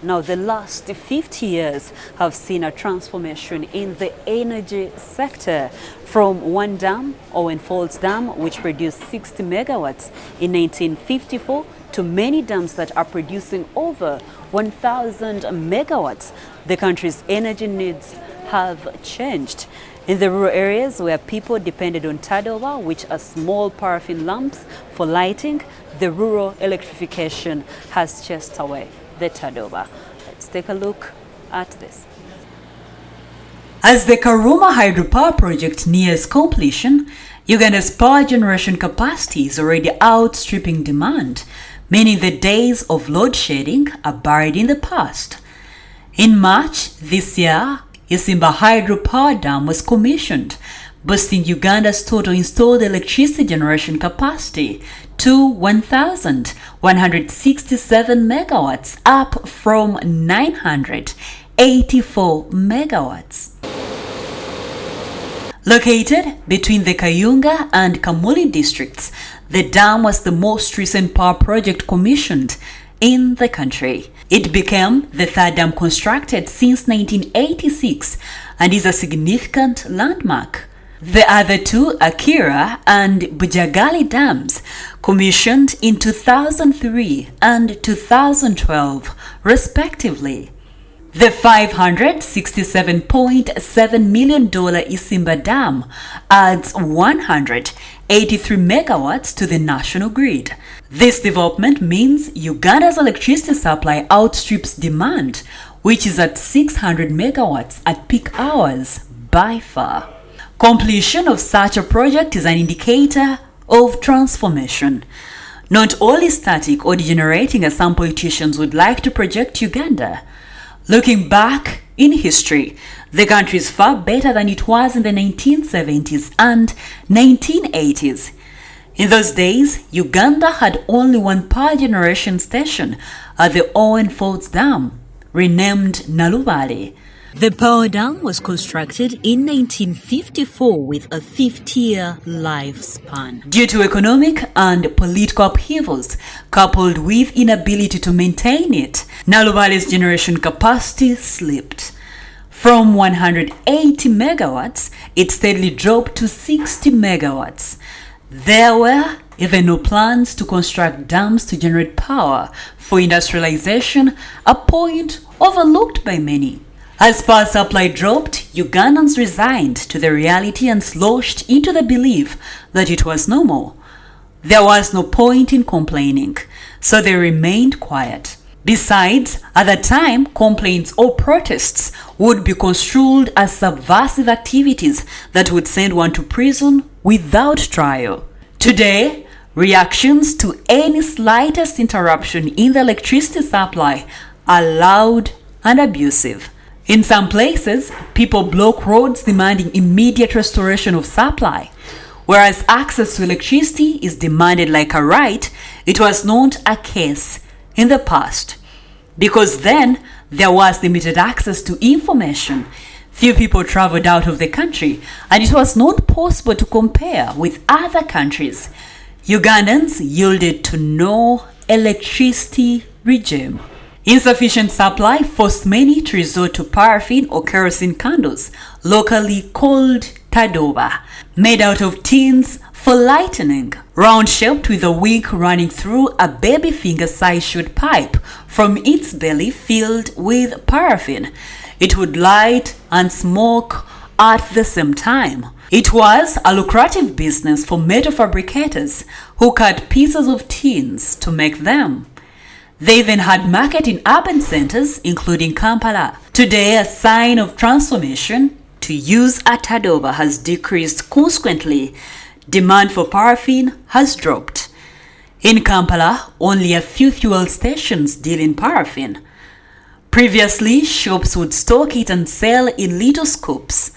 Now, the last 50 years have seen a transformation in the energy sector from one dam, Owen Falls Dam, which produced 60 megawatts in 1954, to many dams that are producing over 1,000 megawatts. The country's energy needs have changed. In the rural areas where people depended on tadoba, which are small paraffin lamps for lighting, the rural electrification has chased away the tadoba. Let's take a look at this. As the Karuma hydropower project nears completion, Uganda's power generation capacity is already outstripping demand, meaning the days of load shedding are buried in the past. In March this year, Isimba hydropower dam was commissioned, boosting Uganda's total installed electricity generation capacity to 1,167 megawatts, up from 984 megawatts. Located between the Kayunga and Kamuli districts, the dam was the most recent power project commissioned in the country. It became the third dam constructed since 1986 and is a significant landmark. The other two, Akira and Bujagali dams, commissioned in 2003 and 2012, respectively. The $567.7 million Isimba Dam adds 183 megawatts to the national grid. This development means Uganda's electricity supply outstrips demand, which is at 600 megawatts at peak hours by far. Completion of such a project is an indicator of transformation. Not only static or degenerating as some politicians would like to project Uganda. Looking back in history, the country is far better than it was in the 1970s and 1980s. In those days, Uganda had only one power generation station at the Owen Falls Dam, renamed Nalubale. The power dam was constructed in 1954 with a 50-year lifespan. Due to economic and political upheavals, coupled with inability to maintain it, Nalubale's generation capacity slipped. From 180 megawatts, it steadily dropped to 60 megawatts. There were even no plans to construct dams to generate power for industrialization, a point overlooked by many. As power supply dropped, Ugandans resigned to the reality and sloshed into the belief that it was normal. There was no point in complaining, so they remained quiet. Besides, at the time, complaints or protests would be construed as subversive activities that would send one to prison without trial. Today, reactions to any slightest interruption in the electricity supply are loud and abusive. In some places, people block roads demanding immediate restoration of supply. Whereas access to electricity is demanded like a right, it was not a case in the past. Because then, there was limited access to information. Few people traveled out of the country, and it was not possible to compare with other countries. Ugandans yielded to no electricity regime. Insufficient supply forced many to resort to paraffin or kerosene candles, locally called tadoba, made out of tins for lightening, round-shaped with a wick running through a baby finger-sized short pipe from its belly filled with paraffin. It would light and smoke at the same time. It was a lucrative business for metal fabricators who cut pieces of tins to make them. They even had market in urban centers, including Kampala. Today, a sign of transformation, to use a tadoba has decreased. Consequently, demand for paraffin has dropped. In Kampala, only a few fuel stations deal in paraffin. Previously, shops would stock it and sell in little scoops.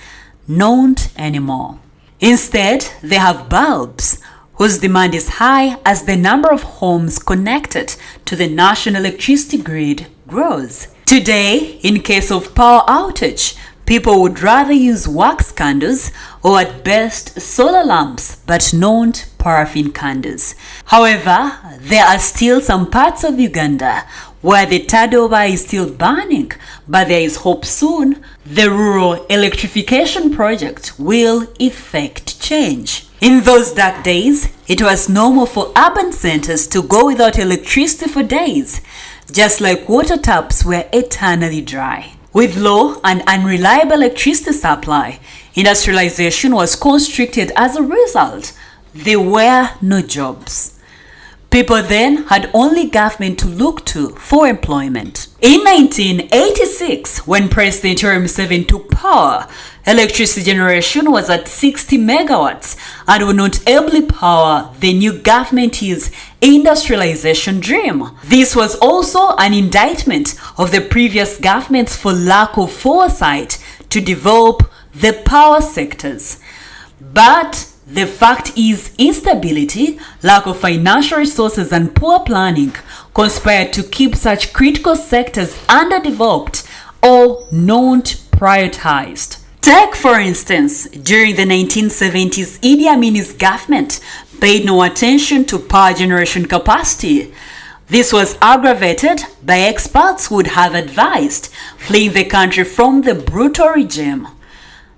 Not anymore. Instead, they have bulbs, whose demand is high as the number of homes connected to the national electricity grid grows. Today, in case of power outage, people would rather use wax candles or at best solar lamps, but not paraffin candles. However, there are still some parts of Uganda where the tadoba is still burning, but there is hope soon the rural electrification project will effect change. In those dark days, it was normal for urban centers to go without electricity for days, just like water taps were eternally dry. With low and unreliable electricity supply, industrialization was constricted. As a result, there were no jobs. People then had only government to look to for employment. In 1986, when President Yoweri Museveni took power, electricity generation was at 60 megawatts and would not ably power the new government's industrialization dream. This was also an indictment of the previous governments for lack of foresight to develop the power sectors. But the fact is, instability, lack of financial resources, and poor planning conspired to keep such critical sectors underdeveloped or not prioritized. Take, for instance, during the 1970s, Idi Amin's government paid no attention to power generation capacity. This was aggravated by experts who would have advised fleeing the country from the brutal regime.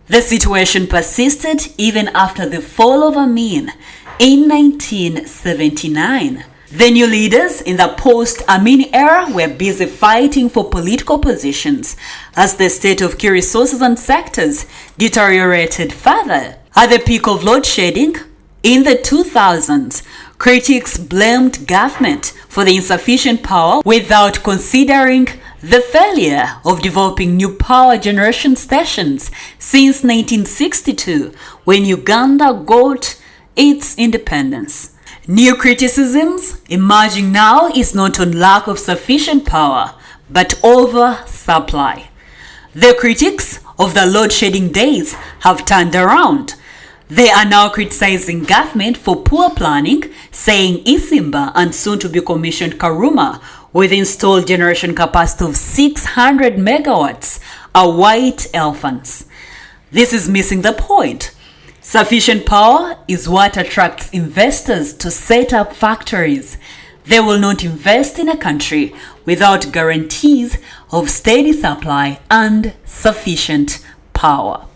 The situation persisted even after the fall of Amin in 1979. The new leaders in the post-Amin era were busy fighting for political positions as the state of key resources and sectors deteriorated further. At the peak of load shedding in the 2000s, critics blamed government for the insufficient power without considering the failure of developing new power generation stations since 1962, when Uganda got its independence. New criticisms emerging now is not on lack of sufficient power, but oversupply. The critics of the load shedding days have turned around. They are now criticizing government for poor planning, saying Isimba and soon to be commissioned Karuma, with installed generation capacity of 600 megawatts, are white elephants. This is missing the point. Sufficient power is what attracts investors to set up factories. They will not invest in a country without guarantees of steady supply and sufficient power.